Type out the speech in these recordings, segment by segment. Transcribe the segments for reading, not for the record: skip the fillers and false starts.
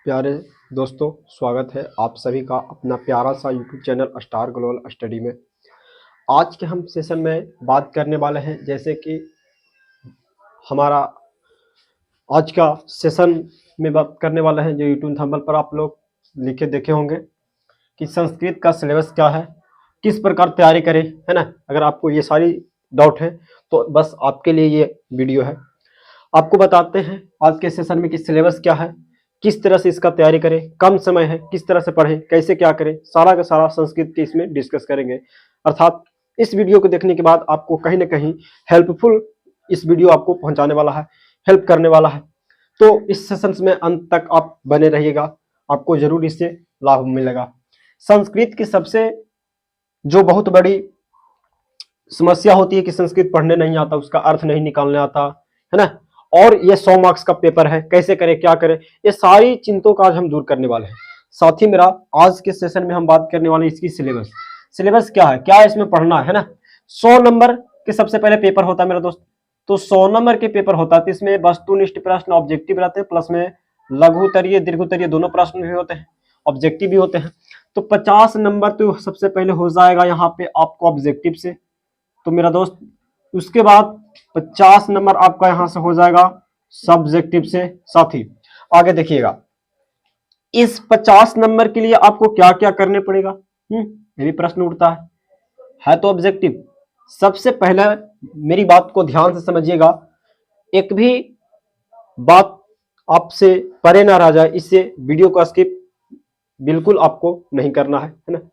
प्यारे दोस्तों, स्वागत है आप सभी का अपना प्यारा सा YouTube channel star global study में। आज के हम सेशन में बात करने वाले हैं, जैसे कि हमारा आज का सेशन में बात करने वाले हैं, जो यूट्यूब थंबनेल पर आप लोग लिखे देखे होंगे कि संस्कृत का सिलेबस क्या है, किस प्रकार तैयारी करें, है ना। अगर आपको ये सारी डाउट है तो बस आपके लिए ये वीडियो है। आपको बताते हैं आज के सेशन में कि सिलेबस क्या है, किस तरह से इसका तैयारी करें, कम समय है किस तरह से पढ़ें, कैसे क्या करें, सारा का सारा संस्कृत के इसमें डिस्कस करेंगे। अर्थात इस वीडियो को देखने के बाद आपको कहीं ना कहीं हेल्पफुल इस वीडियो आपको पहुंचाने वाला है, हेल्प करने वाला है। तो इस सेशन में अंत तक आप बने रहिएगा, आपको जरूर इससे लाभ मिलेगा। संस्कृत की सबसे जो बहुत बड़ी समस्या होती है कि संस्कृत पढ़ने नहीं आता, उसका अर्थ नहीं निकालने आता, है ना। और ये 100 मार्क्स का पेपर है, कैसे करें क्या करें, ये सारी चिंताओं का आज हम दूर करने वाले हैं। साथ ही मेरा आज के सेशन में हम बात करने वाले हैं इसकी सिलेबस क्या है, क्या इसमें पढ़ना है ना। 100 नंबर के सबसे पहले पेपर होता है मेरा दोस्त। तो 100 नंबर के पेपर होता है, तो इसमें वस्तुनिष्ठ प्रश्न ऑब्जेक्टिव रहते हैं, प्लस में लघु उत्तरीय दीर्घ उत्तरीय दोनों प्रश्न भी होते हैं, ऑब्जेक्टिव भी होते हैं। तो 50 नंबर तो सबसे पहले हो जाएगा यहाँ पे आपको ऑब्जेक्टिव से, तो मेरा दोस्त उसके बाद 50 नंबर आपका यहां से हो जाएगा सब्जेक्टिव से। साथी आगे देखिएगा, इस 50 नंबर के लिए आपको क्या क्या करने पड़ेगा, ये भी प्रश्न उठता है तो ऑब्जेक्टिव। सबसे पहले मेरी बात को ध्यान से समझिएगा, एक भी बात आपसे परे ना रह जाए, इससे वीडियो को स्किप बिल्कुल आपको नहीं करना है ना।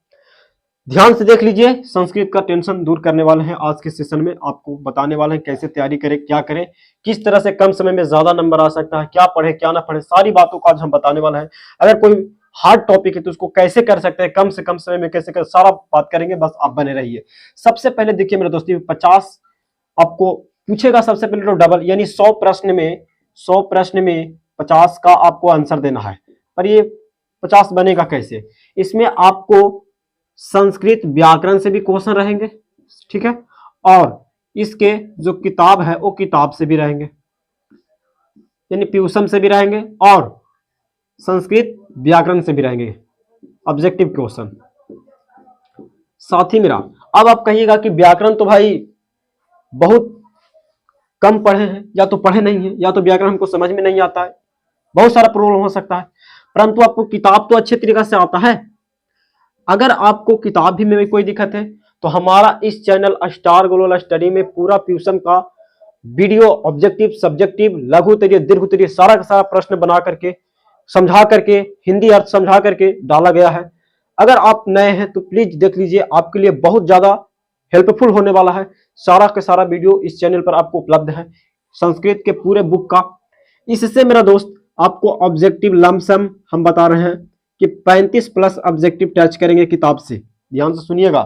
ध्यान से देख लीजिए, संस्कृत का टेंशन दूर करने वाले हैं। आज के सेशन में आपको बताने वाले हैं कैसे तैयारी करें, क्या करें, किस तरह से कम समय में ज्यादा नंबर आ सकता है, क्या पढ़े क्या ना पढ़े, सारी बातों को आज हम बताने वाले हैं। अगर कोई हार्ड टॉपिक है तो उसको कैसे कर सकते हैं, कम से कम समय में कैसे कर, सारा बात करेंगे, बस आप बने रहिए। सबसे पहले देखिए मेरे दोस्तों, 50 आपको पूछेगा सबसे पहले तो डबल, यानी 100 प्रश्न में 50 का आपको आंसर देना है। पर ये 50 बनेगा कैसे, इसमें आपको संस्कृत व्याकरण से भी क्वेश्चन रहेंगे, ठीक है, और इसके जो किताब है वो किताब से भी रहेंगे, यानी प्यूसम से भी रहेंगे, और संस्कृत व्याकरण से भी रहेंगे ऑब्जेक्टिव क्वेश्चन। साथ ही मेरा अब आप कहिएगा कि व्याकरण तो भाई बहुत कम पढ़े हैं, या तो पढ़े नहीं है, या तो व्याकरण हमको समझ में नहीं आता है, बहुत सारा प्रॉब्लम हो सकता है। परंतु आपको किताब तो अच्छे तरीके से आता है। अगर आपको किताब भी में कोई दिक्कत है तो हमारा इस चैनल स्टार ग्लोबल स्टडी में पूरा ट्यूशन का वीडियो ऑब्जेक्टिव, सब्जेक्टिव, लघु उत्तरीय, दीर्घ उत्तरीय सारा का सारा प्रश्न बना करके, समझा करके, हिंदी अर्थ समझा करके डाला गया है। अगर आप नए हैं तो प्लीज देख लीजिए, आपके लिए बहुत ज्यादा हेल्पफुल होने वाला है। सारा का सारा वीडियो इस चैनल पर आपको उपलब्ध है, संस्कृत के पूरे बुक का। इससे मेरा दोस्त आपको ऑब्जेक्टिव लमसम हम बता रहे हैं कि 35 प्लस ऑब्जेक्टिव टच करेंगे किताब से। ध्यान से सुनिएगा,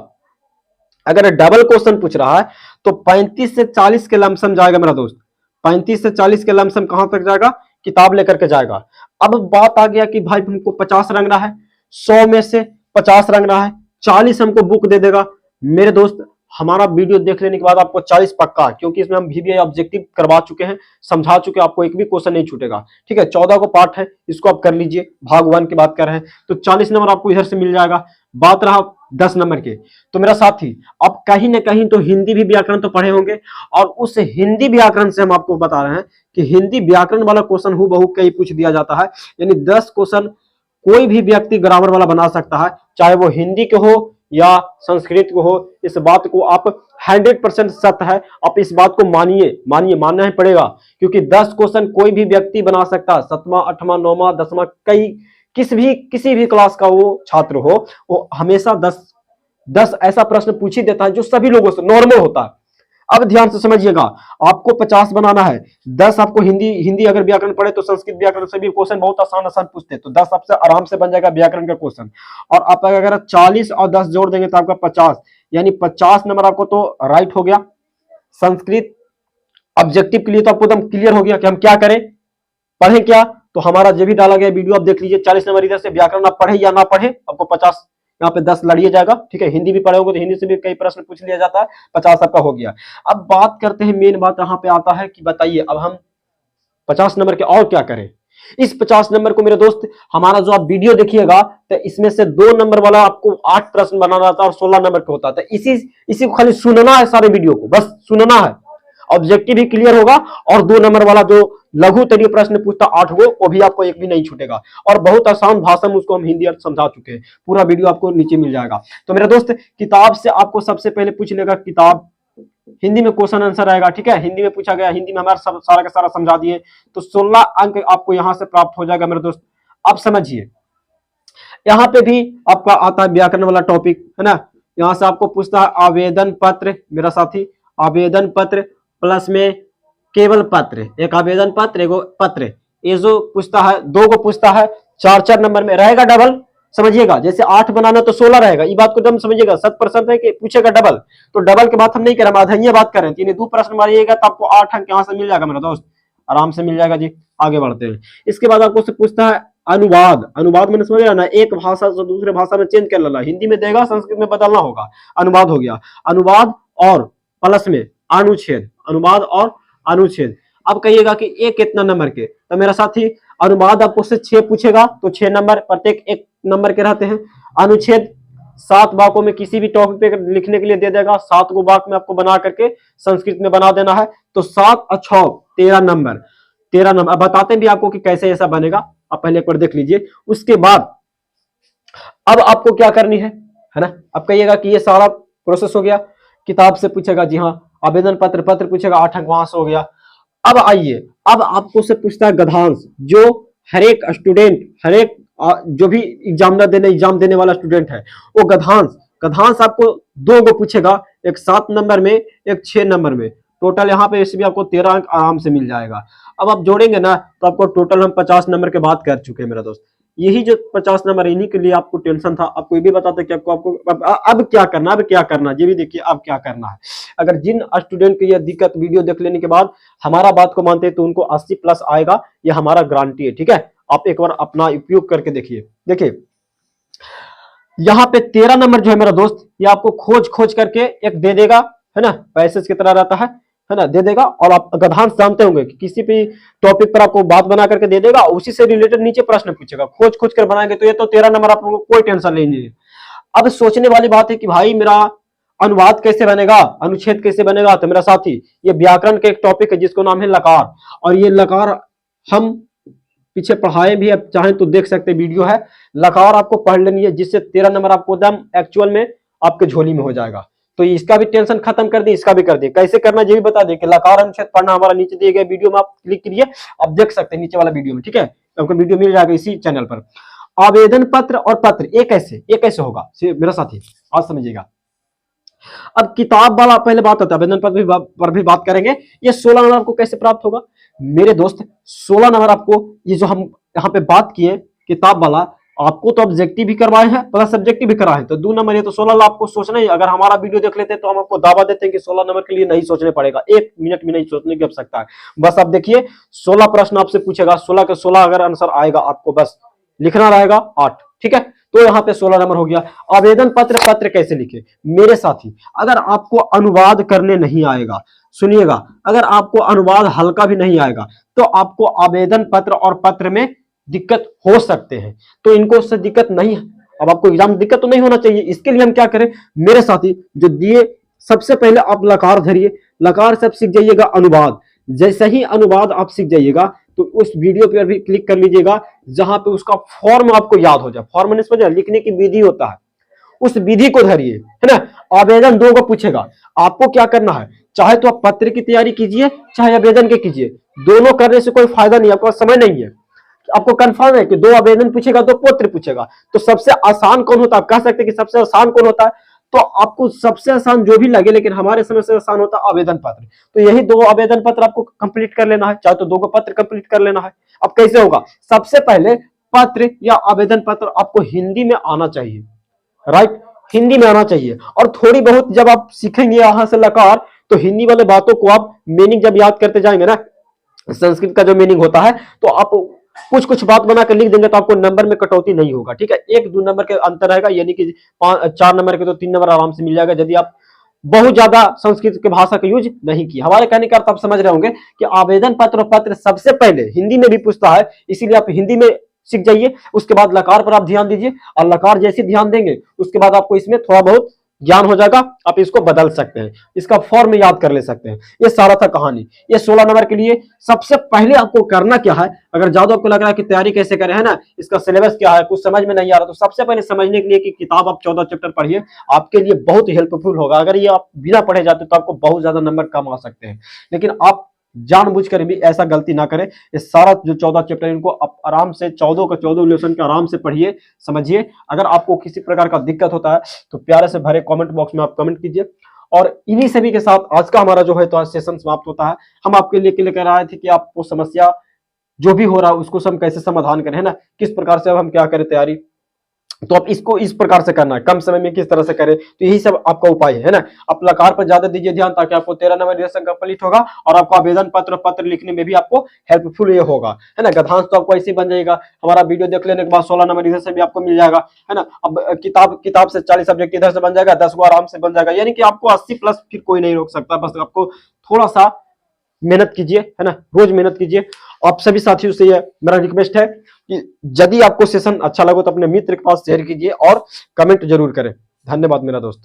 अगर डबल क्वेश्चन पूछ रहा है तो 35 से 40 के लमसम जाएगा मेरा दोस्त। 35 से 40 के लमसम कहां तक जाएगा, किताब लेकर के जाएगा। अब बात आ गया कि भाई हमको 50 रंगना है, 100 में से 50 रंगना है, 40 हमको बुक दे देगा। मेरे दोस्त हमारा वीडियो देख लेने के बाद आपको 40 पक्का, क्योंकि इसमें हम VBI ऑब्जेक्टिव करवा चुके हैं, समझा चुके हैं, आपको एक भी क्वेश्चन नहीं छूटेगा। ठीक है, 14 को पार्ट है, इसको आप कर लीजिए। भाग 1 की बात कर रहे हैं तो 40 नंबर आपको इधर से मिल जाएगा। बात रहा 10 नंबर के, तो मेरा साथी आप कहीं ना कहीं तो हिंदी भी व्याकरण तो पढ़े होंगे, और उस हिंदी व्याकरण से हम आपको बता रहे हैं कि हिंदी व्याकरण वाला क्वेश्चन हूबहू कहीं पूछ दिया जाता है, यानी 10 क्वेश्चन कोई भी व्यक्ति ग्रामर वाला बना सकता है, चाहे वो हिंदी के हो या संस्कृत को हो। इस बात को आप 100% सत्य है, आप इस बात को मानिए, मानना ही पड़ेगा, क्योंकि 10 क्वेश्चन कोई भी व्यक्ति बना सकता है। 7वां 8वां 9वां 10वां कई किसी भी क्लास का वो छात्र हो, वो हमेशा 10 ऐसा प्रश्न पूछ ही देता है जो सभी लोगों से नॉर्मल होता है। अब ध्यान से समझिएगा, आपको 50 बनाना है, 10 आपको हिंदी अगर व्याकरण पढ़े तो संस्कृत व्याकरण से भी क्वेश्चन बहुत आसान पूछते हैं, तो 10 आपसे आराम से बन जाएगा व्याकरण का क्वेश्चन। और आप अगर 40 और 10 जोड़ देंगे तो आपका 50, यानी 50 नंबर आपको तो राइट हो गया। संस्कृत ऑब्जेक्टिव के लिए तो आपको एकदम क्लियर हो गया कि हम क्या करें, पढ़ें क्या। तो हमारा जो भी डाला गया वीडियो आप देख लीजिए, 40 नंबर इधर से व्याकरण आप पढ़े या ना पढ़े, आपको 50 यहाँ पे 10 लड़िए जाएगा। ठीक है, हिंदी भी पढ़े होगे तो हिंदी से भी कई प्रश्न पूछ लिया जाता है, 50 आपका हो गया। अब बात करते हैं, मेन बात यहाँ पे आता है कि बताइए अब हम 50 नंबर के और क्या करें। इस 50 नंबर को मेरे दोस्त, हमारा जो आप वीडियो देखिएगा तो इसमें से 2 नंबर वाला आपको 8 प्रश्न बनाना था और 16 नंबर का होता था। इसी को खाली सुनना है, सारे वीडियो को बस सुनना है, ऑब्जेक्टिव भी क्लियर होगा और 2 नंबर वाला जो लघु तरीके प्रश्न पूछता 8 वो भी आपको एक भी नहीं छूटेगा। और बहुत आसान भाषा में उसको हम हिंदी अर्थ समझा चुके हैं, पूरा वीडियो आपको नीचे मिल जाएगा। तो मेरे दोस्त, किताब से आपको सबसे पहले पूछ लेगा, किताब हिंदी में क्वेश्चन आंसर आएगा, ठीक है, हिंदी में पूछा गया, हिंदी में हमारा सारा का सारा समझा दिए, तो 16 अंक आपको यहां से प्राप्त हो जाएगा मेरे दोस्त। आप समझिए, यहां पे भी आपका आता है व्याकरण वाला टॉपिक, है ना। यहां से आपको पूछता है आवेदन पत्र, मेरा साथी, आवेदन पत्र प्लस में केवल पत्र, एक आवेदन पत्र एगो पत्र, ये जो पूछता है 2 को पूछता है, 4 नंबर में रहेगा डबल, समझिएगा। जैसे 8 बनाना तो 16 रहेगा, ये बात को एकदम समझिएगा। 100% है कि पूछेगा डबल, तो डबल के बात हम नहीं कर रहे, हम आधाइया बात कर रहे हैं। 2 प्रश्न मारिएगा तो आपको 8 अंक यहां से मिल जाएगा मेरा दोस्त, आराम से मिल जाएगा जी। आगे बढ़ते हैं। इसके बाद आपको से पूछता है अनुवाद, अनुवाद मैंने समझ रहा ना, एक भाषा से दूसरे भाषा में चेंज कर लेना, हिंदी में देगा संस्कृत में बदलना होगा, अनुवाद हो गया। अनुवाद और प्लस में अनुच्छेद, अनुवाद और अनुच्छेद। अब कहिएगा कि एक कितना नंबर के, तो मेरा साथी अनुवाद आपको से 6 पूछेगा तो 6 नंबर, प्रत्येक 1 नंबर के रहते हैं। अनुच्छेद 7 वाक्यों में किसी भी टॉपिक पे लिखने के लिए दे देगा, 7 को वाक्य में आपको बना करके संस्कृत में बना देना है, तो 7 और 6 13 नंबर, 13 नंबर। अब बताते हैं भी आपको कि कैसे ऐसा बनेगा, आप पहले एक बार देख लीजिए। उसके बाद अब आपको क्या करनी है ना। अब कहिएगा कि ये सारा प्रोसेस हो गया, किताब से पूछेगा, जी हाँ, आवेदन पत्र पूछेगा, 8 अंक वहां से हो गया। अब आइए, अब आपको से पूछता है गद्यांश, जो हर एक स्टूडेंट, हर एक जो भी एग्जाम देने वाला स्टूडेंट है, वो गद्यांश आपको 2 को पूछेगा, एक 7 नंबर में, एक 6 नंबर में। टोटल यहाँ पे इसमें आपको 13 अंक आराम से मिल जाएगा। अब आप जोड़ेंगे ना तो आपको टोटल हम 50 नंबर के बात कर चुके हैं मेरा दोस्त। यही जो 50 नंबर, इन्हीं के लिए आपको टेंशन था। आपको ये भी बताते कि आपको अब क्या करना, अब क्या करना, ये भी देखिए अब क्या करना है। अगर जिन स्टूडेंट की यह दिक्कत वीडियो देख लेने के बाद हमारा बात को मानते हैं तो उनको 80 प्लस आएगा, ये हमारा गारंटी है, ठीक है। आप एक बार अपना उपयोग करके देखिए। देखिए यहाँ पे 13 नंबर जो है मेरा दोस्त, ये आपको खोज करके एक दे देगा, है ना, पैसेज की तरह रहता है ना, दे देगा। और आप गद्यांश जानते होंगे कि किसी भी टॉपिक पर आपको बात बना करके दे देगा, उसी से रिलेटेड नीचे प्रश्न पूछेगा, खोज कर बनाएंगे तो ये तो 13 नंबर, आप लोगों को कोई टेंशन नहीं है। अब सोचने वाली बात है कि भाई मेरा अनुवाद कैसे बनेगा, अनुच्छेद कैसे बनेगा। तो मेरा साथी, ये व्याकरण का एक टॉपिक है जिसको नाम है लकार, और ये लकार हम पीछे पढ़ाए भी, अब चाहें तो देख सकते वीडियो है। लकार आपको पढ़ लेनी है, जिससे 13 नंबर आपको एकदम एक्चुअल में आपके झोली में हो जाएगा। तो इसका भी टेंशन खत्म कर दी, इसका भी कर दिए। कैसे करना ये भी बता दें कि लकार अनुच्छेद पढ़ना हमारा नीचे दिए गए वीडियो में आप क्लिक करिए, आप देख सकते हैं नीचे वाला वीडियो में, ठीक है, आपको वीडियो मिल जाएगा इसी चैनल पर। आवेदन पत्र और पत्र ये कैसे होगा मेरा साथी, आज समझिएगा। अब किताब वाला पहले बात होता है, आवेदन पत्र पर भी बात करेंगे। ये 16 नंबर आपको कैसे प्राप्त होगा मेरे दोस्त। 16 नंबर आपको, ये जो हम यहाँ पे बात किए किताब वाला, आपको तो ऑब्जेक्टिव भी करवाए हैं प्लस सब्जेक्टिव भी कराए हैं, तो 2 नंबर, ये तो 16 आपको सोचना ही। अगर हमारा वीडियो देख लेते हैं तो हम आपको दावा देते हैं कि 16 नंबर के लिए नहीं सोचने पड़ेगा, 1 मिनट भी नहीं सोचने की आवश्यकता है। बस आप देखिए 16 प्रश्न आपसे पूछेगा, 16 के 16 अगर आंसर आएगा, आपको बस लिखना रहेगा 8, ठीक है। तो यहाँ पे 16 नंबर हो गया। आवेदन पत्र कैसे लिखे मेरे साथी। अगर आपको अनुवाद करने नहीं आएगा, सुनिएगा, अगर आपको अनुवाद हल्का भी नहीं आएगा तो आपको आवेदन पत्र और पत्र में दिक्कत हो सकते हैं, तो इनको उससे दिक्कत नहीं है। अब आपको एग्जाम दिक्कत तो नहीं होना चाहिए, इसके लिए हम क्या करें मेरे साथी, जो दिए, सबसे पहले आप लकार धरिए, लकार से आप सीख जाइएगा अनुवाद। जैसे ही अनुवाद आप सीख जाइएगा तो उस वीडियो पर भी क्लिक कर लीजिएगा जहां पे उसका फॉर्म आपको याद हो जाए। फॉर्म ने समझा, लिखने की विधि होता है, उस विधि को धरिए, है ना। आवेदन 2 को पूछेगा, आपको क्या करना है, चाहे तो आप पत्र की तैयारी कीजिए, चाहे आवेदन के कीजिए, दोनों करने से कोई फायदा नहीं, आपको समय नहीं है। आपको कंफर्म है कि 2 आवेदन पूछेगा, 2 पत्र पूछेगा, तो सबसे आसान कौन होता है, आप कह सकते हैं कि सबसे आसान कौन होता है, तो आपको सबसे आसान जो भी लगे, लेकिन हमारे समय से आसान होता है आवेदन पत्र। तो यही 2 आवेदन पत्र आपको कंप्लीट कर लेना है, चाहे तो 2 को पत्र कंप्लीट कर लेना है। अब कैसे होगा, सबसे पहले पत्र या आवेदन पत्र आपको हिंदी में आना चाहिए, राइट, हिंदी में आना चाहिए। और थोड़ी बहुत जब आप सीखेंगे यहां से लकार, तो हिंदी वाले बातों को आप मीनिंग जब याद करते जाएंगे ना, संस्कृत का जो मीनिंग होता है, तो आप कुछ बात बनाकर लिख देंगे तो आपको नंबर में कटौती नहीं होगा, ठीक है। 1-2 नंबर के अंतर रहेगा, यानी कि 4 नंबर के तो 3 नंबर आराम से मिल जाएगा। यदि आप बहुत ज्यादा संस्कृत की भाषा का यूज नहीं किया। हमारे कहने का अर्थ आप समझ रहे होंगे कि आवेदन पत्र सबसे पहले हिंदी में भी पूछता है, इसीलिए आप हिंदी में सीख जाइए। उसके बाद लकार पर आप ध्यान दीजिए, और लकार जैसे ध्यान देंगे उसके बाद आपको इसमें थोड़ा बहुत ज्ञान हो जाएगा, आप इसको बदल सकते हैं, इसका फॉर्म याद कर ले सकते हैं। ये सारा था कहानी। ये 16 नंबर के लिए सबसे पहले आपको करना क्या है, अगर ज्यादा आपको लग रहा है कि तैयारी कैसे करें, है ना, इसका सिलेबस क्या है, कुछ समझ में नहीं आ रहा, तो सबसे पहले समझने के लिए कि किताब आप 14 चैप्टर पढ़िए, आपके लिए बहुत हेल्पफुल होगा। अगर ये आप बिना पढ़े जाते तो आपको बहुत ज्यादा नंबर कम आ सकते हैं, लेकिन आप जानबूझकर भी ऐसा गलती ना करें। ये सारा जो 14 चैप्टर इनको आप आराम से 14 का 14 लेसन के आराम से पढ़िए, समझिए। अगर आपको किसी प्रकार का दिक्कत होता है तो प्यारे से भरे कमेंट बॉक्स में आप कमेंट कीजिए। और इन्हीं सभी के साथ आज का हमारा जो है तो सेशन समाप्त होता है। हम आपके लिए लेकर आए थे कि आपको समस्या जो भी हो रहा है उसको हम कैसे समाधान करें, है ना, किस प्रकार से अब हम क्या करें तैयारी, तो आप इसको इस प्रकार से करना है, कम समय में किस तरह से करें, तो यही सब आपका उपाय है ना। आप लकार पर ज्यादा दीजिए ध्यान, ताकि आपको 13 नंबर रिजर्वेशन कंप्लीट होगा और आपको आवेदन पत्र लिखने में भी आपको हेल्पफुल ये होगा, है ना। गधांश तो आपको ऐसे ही बन जाएगा। हमारा वीडियो देख लेने के बाद 16 नंबर रिजर्वेशन भी आपको मिल जाएगा, है ना। अब किताब से 40 सब्जेक्ट इधर से बन जाएगा, 10 को आराम से बन जाएगा, यानी कि आपको 80 प्लस फिर कोई नहीं रोक सकता। बस आपको थोड़ा सा मेहनत कीजिए, है ना, रोज मेहनत कीजिए। आप सभी साथियों से ये मेरा रिक्वेस्ट है कि यदि आपको सेशन अच्छा लगे तो अपने मित्र के पास शेयर कीजिए और कमेंट जरूर करें। धन्यवाद मेरा दोस्त।